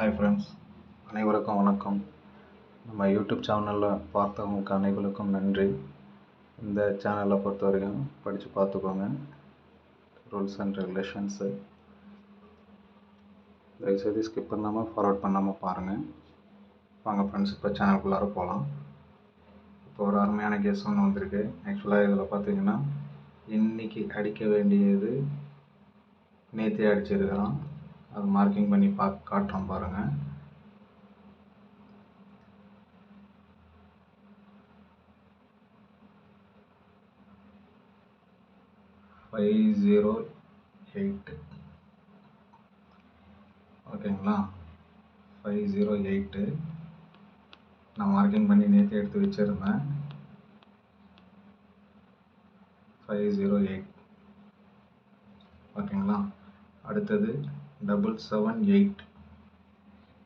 Hi friends, அனைவருக்கும் வணக்கம். நம்ம யூடியூப் சேனலில் பார்த்தவங்களுக்கு அனைவருக்கும் நன்றி. இந்த சேனலை பொறுத்த வரைக்கும் படித்து பார்த்துக்கோங்க. ரூல்ஸ் அண்ட் ரெகுலேஷன்ஸு தயவுசெய்து ஸ்கிப் பண்ணாமல் ஃபார்வர்ட் பண்ணாமல் பாருங்கள். வாங்க ஃப்ரெண்ட்ஸ், இப்போ சேனலுக்குள்ளார போகலாம். இப்போ ஒரு அருமையான கேஸ் ஒன்று வந்திருக்கு. ஆக்சுவலாக இதில் பார்த்தீங்கன்னா இன்றைக்கி அடிக்க வேண்டியது நேற்றே அடிச்சிருக்கிறோம். அது மார்க்கிங் பண்ணி காட்டுறோம் பாருங்கள். $508 ஓகேங்களா. 508 நான் மார்க்கிங் பண்ணி நேற்று எடுத்து வச்சுருந்தேன். 508 ஓகேங்களா. அடுத்தது 778.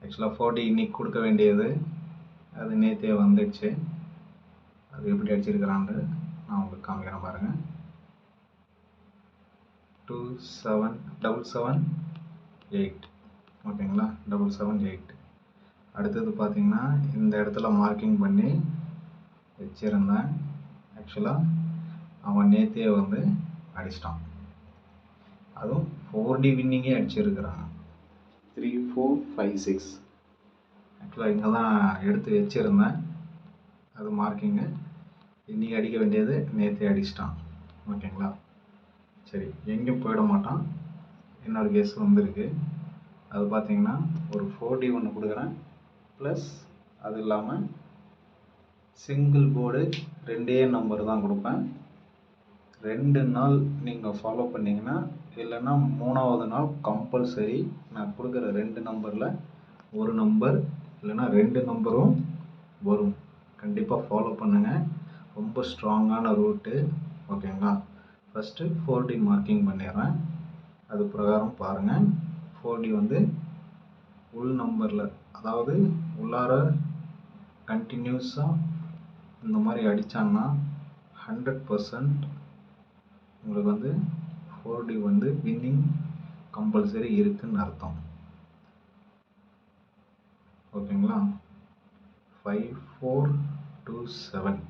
ஆக்சுவலாக 40 இன்னைக்கு கொடுக்க வேண்டியது, அது நேற்றே வந்துடுச்சு. அது எப்படி அடிச்சிருக்கிறான்னு நான் உங்களுக்கு காமிக்கிறேன் பாருங்கள். 27778 ஓகேங்களா. 778. அடுத்தது பார்த்தீங்கன்னா இந்த இடத்துல மார்க்கிங் பண்ணி வச்சுருந்தேன். ஆக்சுவலாக அவன் நேற்றே வந்து அடிச்சிட்டான். அதுவும் 4D வின்னிங்கே அடிச்சிருக்கிறாங்க. 3, 4, 5, 6. ஆக்சுவலாக இங்கே தான் எடுத்து வச்சுருந்தேன். அது மார்க்கிங்கு இன்றைக்கி அடிக்க வேண்டியது நேற்றே அடிச்சிட்டான். ஓகேங்களா. சரி, எங்கேயும் போயிட மாட்டான். இன்னொரு கேஸ் வந்துருக்கு. அது பார்த்தீங்கன்னா ஒரு 4D ஒன்று கொடுக்குறேன். ப்ளஸ் அது இல்லாமல் சிங்கிள் போர்டு 2 நம்பர் தான் கொடுப்பேன். 2 நாள் நீங்கள் ஃபாலோ பண்ணிங்கன்னா, இல்லைன்னா 3ஆவது நாள் கம்பல்சரி நான் கொடுக்குற 2 நம்பரில் ஒரு நம்பர் இல்லைன்னா 2 நம்பரும் வரும். கண்டிப்பாக ஃபாலோ பண்ணுங்கள். ரொம்ப ஸ்ட்ராங்கான ரூட்டு. ஓகேங்களா. ஃபஸ்ட்டு 4D மார்க்கிங் பண்ணிடுறேன். அது பிரகாரம் பாருங்கள். 4D வந்து உள் நம்பரில், அதாவது உள்ளார கண்டினியூஸாக இந்த மாதிரி அடித்தாங்கன்னா 100% உங்களுக்கு வந்து 4D வந்து வின்னிங் கம்பல்சரி இருக்குதுன்னு அர்த்தம். ஓகேங்களா. 5427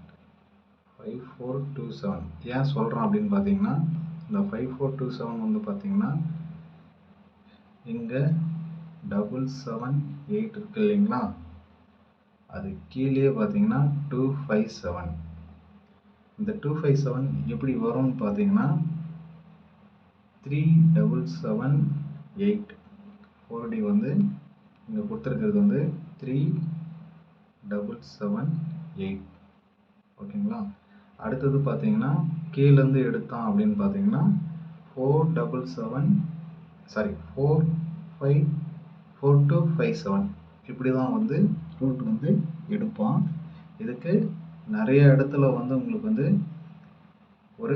5427 ஏன் சொல்கிறோம் அப்படின்னு பார்த்தீங்கன்னா, இந்த 5427 வந்து பார்த்தீங்கன்னா இங்கே 778 இருக்கு இல்லைங்களா. அது கீழே பார்த்தீங்கன்னா 257. இந்த 257 எப்படி வரும்னு பார்த்தீங்கன்னா 3778. 4D வந்து இங்கே கொடுத்துருக்கிறது வந்து 3778. ஓகேங்களா. அடுத்தது பார்த்தீங்கன்னா கீழேருந்து எடுத்தோம் அப்படின்னு பார்த்தீங்கன்னா 4257 இப்படி தான் வந்து ரூட் வந்து எடுப்போம். இதுக்கு நிறைய இடத்துல வந்து உங்களுக்கு வந்து ஒரு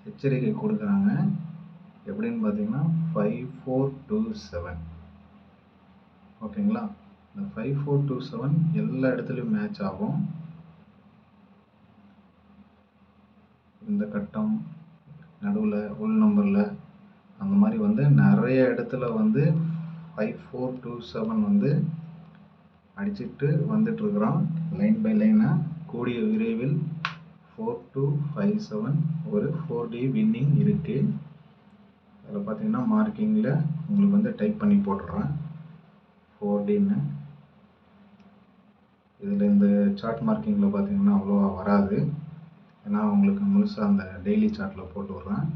எச்சரிக்கை கொடுக்குறாங்க. எப்படின்னு பார்த்தீங்கன்னா 5427. ஓகேங்களா. இந்த 5427 எல்லா இடத்துலையும் மேட்ச் ஆகும். இந்த கட்டம் நடுவில் உள் நம்பரில் அந்த மாதிரி வந்து நிறைய இடத்துல வந்து 5427 வந்து அடிச்சுட்டு வந்துட்டுருக்குறோம். லைன் பை லைனாக கூடிய விரைவில் 4257 ஒரு 4D வின்னிங் இருக்குது. அதில் பார்த்தீங்கன்னா மார்க்கிங்கில் உங்களுக்கு வந்து டைப் பண்ணி போட்டுடுறேன் 4Dன்னு. இதில் இந்த சார்ட் மார்க்கிங்கில் பார்த்தீங்கன்னா அவ்வளோவா வராது. ஏன்னா உங்களுக்கு முழுசாக அந்த டெய்லி சார்ட்டில் போட்டு விட்றேன்.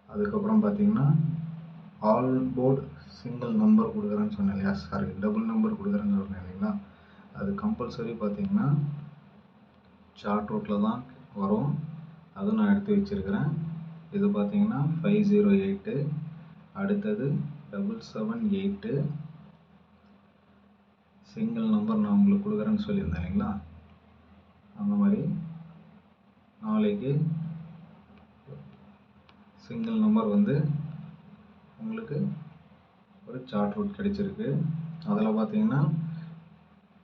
அதுக்கப்புறம் பார்த்தீங்கன்னா ஆல் போர்டு சிங்கிள் நம்பர் கொடுக்குறேன்னு சொன்னேன் இல்லையா, சாரி டபுள் நம்பர் கொடுக்குறேன்னு சொன்னேன் இல்லைங்களா. அது கம்பல்சரி பார்த்தீங்கன்னா சார்ட் ரூட்டில் தான் வரும். அதுவும் நான் எடுத்து வச்சுருக்கிறேன். இது பார்த்தீங்கன்னா 508. அடுத்தது 778. சிங்கிள் நம்பர் நான் உங்களுக்கு கொடுக்குறேன்னு சொல்லியிருந்தேன் இல்லைங்களா. அந்த மாதிரி நாளைக்கு சிங்கிள் நம்பர் வந்து உங்களுக்கு ஒரு சார்ட் ரூட் கிடைச்சிருக்கு. அதில் பார்த்தீங்கன்னா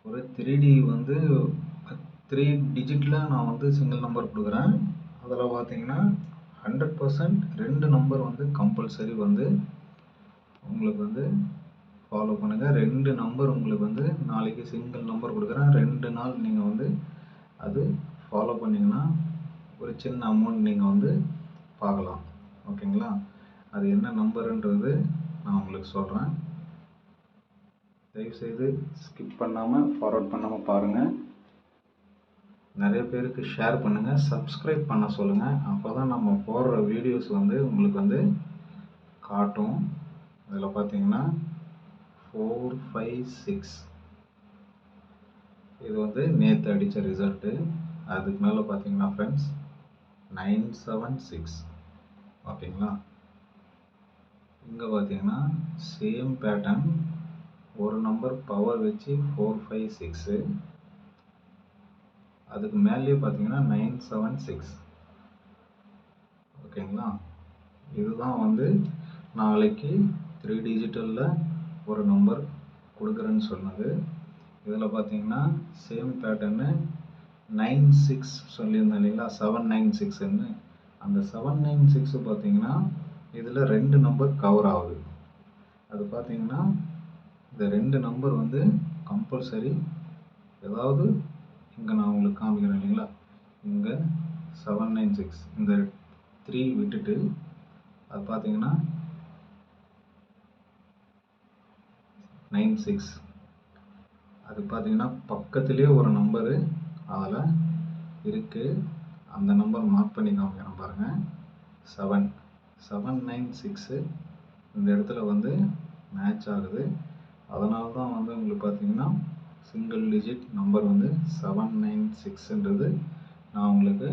ஒரு 3D வந்து 3 டிஜிட்டில் நான் வந்து சிங்கிள் நம்பர் கொடுக்குறேன். அதில் பார்த்தீங்கன்னா 100% 2 நம்பர் வந்து கம்பல்சரி வந்து உங்களுக்கு வந்து ஃபாலோ பண்ணுங்கள். 2 நம்பர் உங்களுக்கு வந்து நாளைக்கு சிங்கிள் நம்பர் கொடுக்குறேன். 2 நாள் நீங்கள் வந்து அது ஃபாலோ பண்ணிங்கன்னா ஒரு சின்ன அமௌண்ட் நீங்கள் வந்து பார்க்கலாம். ஓகேங்களா? அது என்ன நம்பருன்றது நான் உங்களுக்கு சொல்கிறேன். தயவுசெய்து ஸ்கிப் பண்ணாமல் ஃபார்வர்ட் பண்ணாமல் பாருங்கள். நிறைய பேருக்கு ஷேர் பண்ணுங்கள், சப்ஸ்கிரைப் பண்ண சொல்லுங்கள். அப்போ தான் நம்ம போடுற வீடியோஸ் வந்து உங்களுக்கு வந்து காட்டும். இதில் பார்த்தீங்கன்னா 4, 5, 6 இது வந்து நேற்று அடித்த ரிசல்ட்டு. அதுக்கு மேலே பார்த்தீங்கன்னா ஃப்ரெண்ட்ஸ் 9, 7, 6 ஓகேங்களா? இங்கே பார்த்தீங்கன்னா சேம் பேட்டர்ன், ஒரு நம்பர் பவர் வச்சு 4, 5, 6. அதுக்கு மேலேயே பார்த்தீங்கன்னா 9, 7, 6 ஓகேங்களா? இதுதான் வந்து நாளைக்கு 3 டிஜிட்டலில் ஒரு நம்பர் கொடுக்குறேன்னு சொன்னது. இதில் பார்த்தீங்கன்னா சேம் பேட்டர்னு 9, 6 சொல்லியிருந்தேன் இல்லைங்களா? 7, 9, 6ன்னு. அந்த 7, 9, 6 பார்த்தீங்கன்னா இதில் 2 நம்பர் கவர் ஆகுது. அது பார்த்தீங்கன்னா இந்த 2 நம்பர் வந்து கம்பல்சரி, ஏதாவது இங்கே நான் உங்களுக்கு காமிக்கிறேன் இல்லைங்களா? இங்கே 7, 9, 6 இந்த 3 விட்டுட்டு அது பார்த்தீங்கன்னா 9, 6 அது பார்த்தீங்கன்னா பக்கத்துலேயே ஒரு நம்பரு அதில் இருக்குது. அந்த நம்பர் மார்க் பண்ணி காமிக்கிறேன் பாருங்கள். 7, 7, 9, 6 இந்த இடத்துல வந்து மேட்ச் ஆகுது. அதனால தான் வந்து உங்களுக்கு பார்த்தீங்கன்னா சிங்கிள் டிஜிட் நம்பர் வந்து 7, 9, 6ன்றது நான் உங்களுக்கு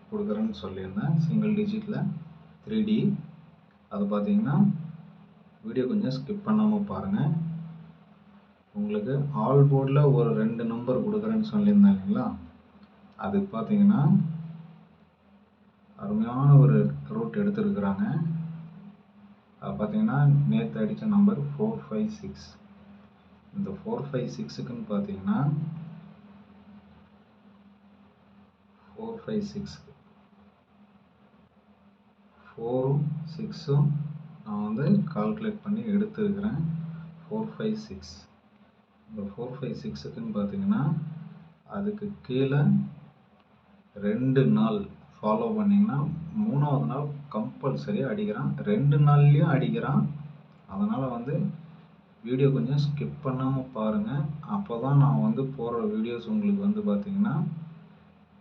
கொடுக்குறேன்னு சொல்லியிருந்தேன். சிங்கிள் டிஜிட்டில் 3D. அது பார்த்தீங்கன்னா வீடியோ கொஞ்சம் ஸ்கிப் பண்ணாமல் பாருங்கள். உங்களுக்கு ஆல் போர்டில் ஒரு 2 நம்பர் கொடுக்குறேன்னு சொல்லியிருந்தேன் இல்லைங்களா? அது பார்த்தீங்கன்னா அருமையான ஒரு ரூட் எடுத்துருக்குறாங்க. அது பார்த்தீங்கன்னா நேற்று அடித்த நம்பர் 4, 5, 6. இந்த 4, 5, 6க்குன்னு பார்த்தீங்கன்னா 4, 5, 6 4ம் 6ம் நான் வந்து கால்குலேட் பண்ணி எடுத்துருக்கிறேன். 4, 5, 6 இந்த 4, 5, 6க்குன்னு பார்த்தீங்கன்னா அதுக்கு கீழே 2 நாள் ஃபாலோ பண்ணிங்கன்னா 3வது நாள் கம்பல்சரியாக அடிக்கிறான். 2 நாள்லேயும் அடிக்கிறான். அதனால் வந்து வீடியோ கொஞ்சம் ஸ்கிப் பண்ணாமல் பாருங்கள். அப்போ தான் நான் வந்து போடுற வீடியோஸ் உங்களுக்கு வந்து பார்த்திங்கன்னா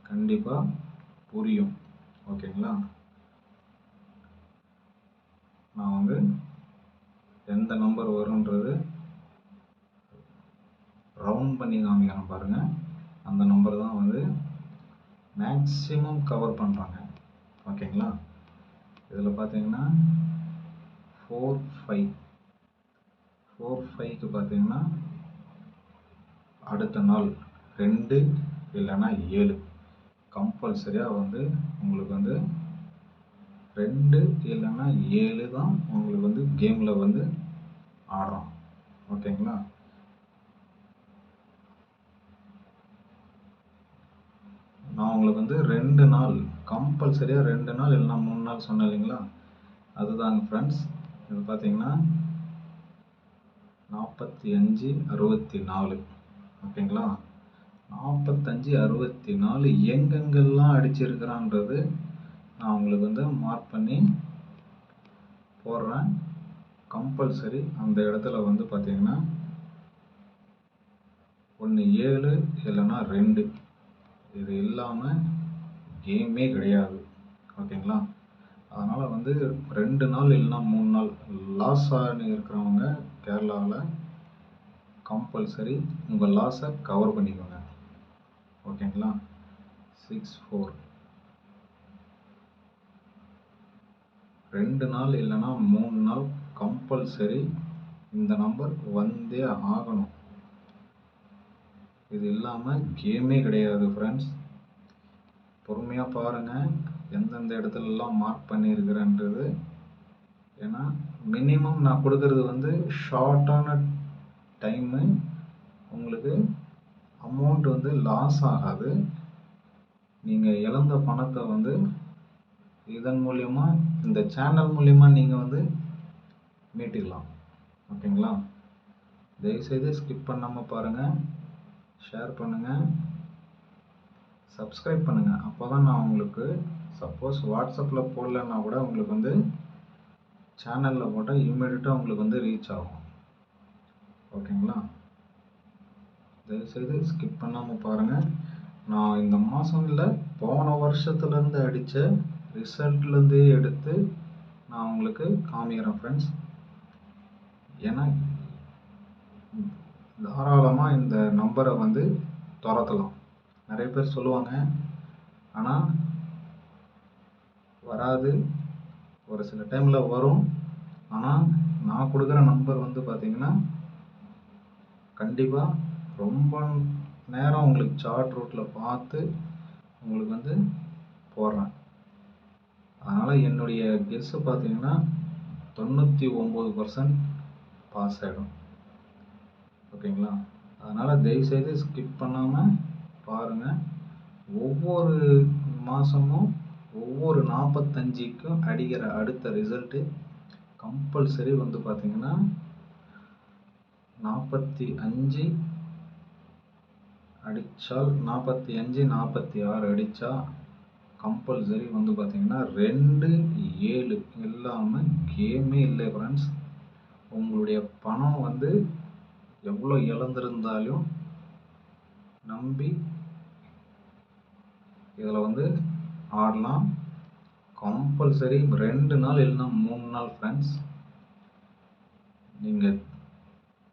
கண்டிப்பாக புரியும். ஓகேங்களா? நான் வந்து எந்த நம்பர் வரும்ன்றது ரவுண்ட் பண்ணி காமிக்கிறேன் பாருங்கள். அந்த நம்பர் தான் வந்து மேக்ஸிமம் கவர் பண்ணுறாங்க. ஓகேங்களா? இதில் பார்த்தீங்கன்னா 4, 5 4, 5க்கு பார்த்தீங்கன்னா அடுத்த நாள் 2 இல்லைன்னா 7 கம்பல்சரியாக வந்து உங்களுக்கு வந்து 2 இல்லைன்னா 7 தான் உங்களுக்கு வந்து கேமில் வந்து ஆடுறோம். ஓகேங்களா? நான் உங்களுக்கு வந்து 2 நாள் கம்பல்சரியாக 2 நாள் இல்லைன்னா 3 நாள் சொன்னேன் இல்லைங்களா? அதுதாங்க ஃப்ரெண்ட்ஸ். இது பார்த்தீங்கன்னா 45, 64 ஓகேங்களா? 45, 64 எங்கெங்கெல்லாம் அடிச்சிருக்கிறான்றது நான் உங்களுக்கு வந்து மார்க் பண்ணி போடுறேன். கம்பல்சரி அந்த இடத்துல வந்து பார்த்தீங்கன்னா 1, 7 இல்லைன்னா 2 இது இல்லாமல் கேமே கிடையாது. ஓகேங்களா? அதனால் வந்து 2 நாள் இல்லைன்னா 3 நாள் லாஸ் ஆகி இருக்கிறவங்க கேரளாவில் கம்பல்சரி உங்கள் லாஸை கவர் பண்ணிக்கோங்க. ஓகேங்களா? 6, 4 2 நாள் இல்லைன்னா 3 நாள் கம்பல்சரி இந்த நம்பர் வந்தே ஆகணும். இது இல்லாமல் கேமே கிடையாது ஃப்ரெண்ட்ஸ். பொறுமையாக பாருங்கள் எந்தெந்த இடத்துலலாம் மார்க் பண்ணியிருக்கிறேன்றது. ஏன்னா மினிமம் நான் கொடுக்கறது வந்து ஷார்ட்டான டைமு. உங்களுக்கு அமௌண்ட் வந்து லாஸ் ஆகாது. நீங்கள் இழந்த பணத்தை வந்து இதன் மூலயமா இந்த சேனல் மூலயமா நீங்கள் வந்து மீட்டுக்கலாம். ஓகேங்களா? தயவுசெய்து ஸ்கிப் பண்ணாமல் பாருங்கள், ஷேர் பண்ணுங்கள், சப்ஸ்கிரைப் பண்ணுங்கள். அப்போ தான் நான் உங்களுக்கு சப்போஸ் வாட்ஸ்அப்பில் போடலன்னா கூட உங்களுக்கு வந்து சேனலில் போட்டால் இமீடியட்டாக உங்களுக்கு வந்து ரீச் ஆகும். ஓகேங்களா? தயவுசெய்து ஸ்கிப் பண்ணாமல் பாருங்கள். நான் இந்த மாதம் இல்லை, போன வருஷத்துலேருந்து அடித்த ரிசல்ட்லேருந்தே எடுத்து நான் உங்களுக்கு காமிக்கிறேன் ஃப்ரெண்ட்ஸ். ஏன்னா தாராளமாக இந்த நம்பரை வந்து துரத்தலாம். நிறைய பேர் சொல்லுவாங்க, ஆனால் வராது, ஒரு சில டைமில் வரும். ஆனால் நான் கொடுக்குற நம்பர் வந்து பார்த்திங்கன்னா கண்டிப்பாக ரொம்ப நேரம் உங்களுக்கு சார்ட் ரூட்டில் பார்த்து உங்களுக்கு வந்து போடுறேன். அதனால் என்னுடைய கெஸ்ஸு பார்த்திங்கன்னா 99% பாஸ் ஆகிடும். ஓகேங்களா? அதனால் தயவுசெய்து ஸ்கிப் பண்ணாமல் பாருங்கள். ஒவ்வொரு மாதமும் ஒவ்வொரு 45க்கும் அடிக்கிற அடுத்த ரிசல்ட்டு கம்பல்சரி வந்து பார்த்திங்கன்னா 45 அடித்தால் 45 46 அடித்தா கம்பல்சரி வந்து பார்த்திங்கன்னா 2-7 இல்லாமல் கேமே இல்லை ஃப்ரெண்ட்ஸ். உங்களுடைய பணம் வந்து எவ்வளோ இழந்திருந்தாலும் நம்பி இதில் வந்து ஆடலாம். கம்பல்சரி 2 நாள் இல்லைன்னா 3 நாள் ஃப்ரெண்ட்ஸ், நீங்கள்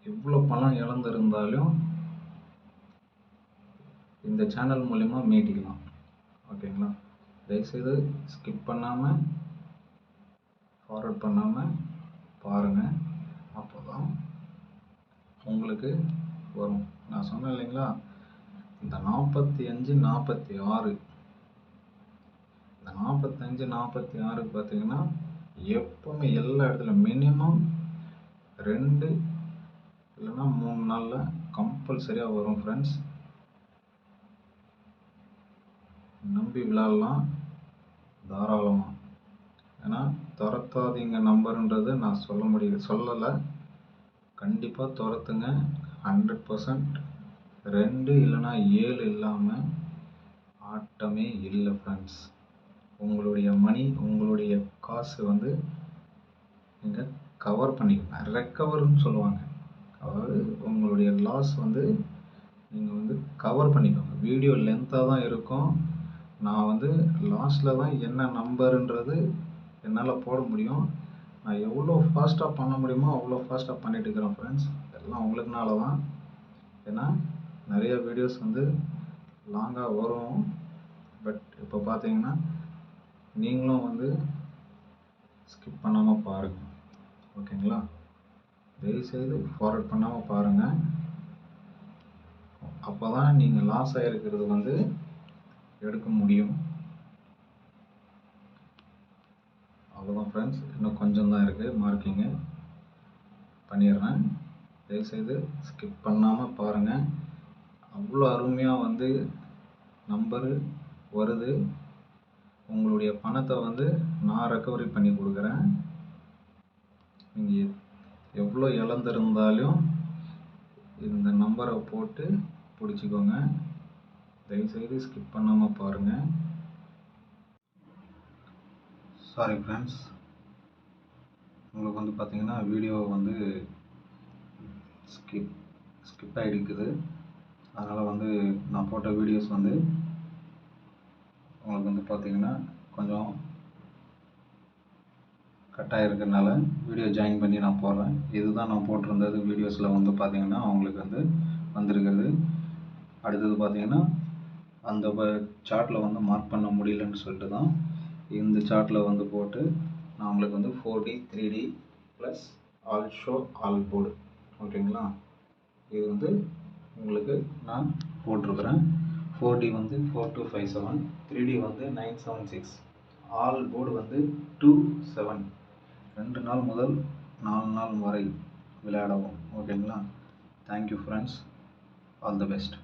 எவ்வளோ பணம் இழந்திருந்தாலும் இந்த சேனல் மூலிமா மீட்டிக்கலாம். ஓகேங்களா? தயவுசெய்து ஸ்கிப் பண்ணாமல் ஃபார்வர்ட் பண்ணாமல் பாருங்கள். அப்போ தான் உங்களுக்கு வரும். நான் சொன்னேன் இல்லைங்களா, இந்த 45 46 இந்த 45 46 பார்த்தீங்கன்னா எப்போவுமே எல்லா இடத்துலையும் மினிமம் 2 இல்லைன்னா 3 நாளில் கம்பல்சரியாக வரும் ஃப்ரெண்ட்ஸ். நம்பி விளையாடலாம் தாராளமாக. ஏன்னா துரத்தாதீங்க நம்பருன்றது நான் சொல்லலை. கண்டிப்பாக துரத்துங்க 100%. 2 இல்லைன்னா 7 இல்லாமல் ஆட்டமே இல்லை ஃப்ரெண்ட்ஸ். உங்களுடைய மணி, உங்களுடைய காசு வந்து நீங்கள் கவர் பண்ணிக்கோங்க. ரெக்கவர்னு சொல்லுவாங்க. அதாவது உங்களுடைய லாஸ் வந்து நீங்கள் வந்து கவர் பண்ணிக்கோங்க. வீடியோ லென்த்தாக தான் இருக்கும். நான் வந்து லாஸ்ட்டில் தான் என்ன நம்பருன்றது என்னால் போட முடியும். நான் எவ்வளோ ஃபாஸ்ட்டாக பண்ண முடியுமோ அவ்வளோ ஃபாஸ்ட்டாக பண்ணிட்டு இருக்கிறேன் ஃப்ரெண்ட்ஸ். எல்லாம் உங்களுக்குனால தான். ஏன்னா நிறைய வீடியோஸ் வந்து லாங்காக வரும். பட் இப்போ பார்த்தீங்கன்னா நீங்களும் வந்து ஸ்கிப் பண்ணாமல் பாருங்கள். ஓகேங்களா? தயவுசெய்து ஃபார்வர்ட் பண்ணாமல் பாருங்கள். அப்போ தான் நீங்கள் லாஸ் ஆகிருக்கிறது வந்து எடுக்க முடியும். அவ்வளோதான் ஃப்ரெண்ட்ஸ். இன்னும் கொஞ்சம் தான் இருக்குது, மார்க்கிங்கு பண்ணிடுறேன். தயவுசெய்து ஸ்கிப் பண்ணாமல் பாருங்கள். அவ்வளோ அருமையாக வந்து நம்பரு வருது. உங்களுடைய பணத்தை வந்து நான் ரெக்கவரி பண்ணி கொடுக்குறேன். நீங்கள் எவ்வளோ இழந்திருந்தாலும் இந்த நம்பரை போட்டு பிடிச்சிக்கோங்க. தயவுசெய்து ஸ்கிப் பண்ணாமல் பாருங்கள். சாரி ஃப்ரெண்ட்ஸ், உங்களுக்கு வந்து பார்த்திங்கன்னா வீடியோ வந்து ஸ்கிப் ஆகிடுக்குது. அதனால் வந்து நான் போட்ட வீடியோஸ் வந்து உங்களுக்கு வந்து பார்த்திங்கன்னா கொஞ்சம் கட் ஆகிருக்கிறதுனால வீடியோ ஜாயின் பண்ணி நான் போடுறேன். இதுதான் நான் போட்டிருந்தது வீடியோஸில் வந்து பார்த்திங்கன்னா அவங்களுக்கு வந்து வந்திருக்கிறது. அடுத்தது பார்த்திங்கன்னா அந்த சார்ட்டில் வந்து மார்க் பண்ண முடியலன்னு சொல்லிட்டு தான் இந்த சார்ட்டில் வந்து போட்டு நான் உங்களுக்கு வந்து 4D 3D plus all show all board. ஓகேங்களா? இது வந்து உங்களுக்கு நான் போட்டிருக்கிறேன். 4D வந்து 4257, 3D வந்து 976, ஆல் போர்டு வந்து 27. 2 நாள் முதல் 4 நாள் வரை விளையாடவும். ஓகேங்களா? Thank you friends. All the best.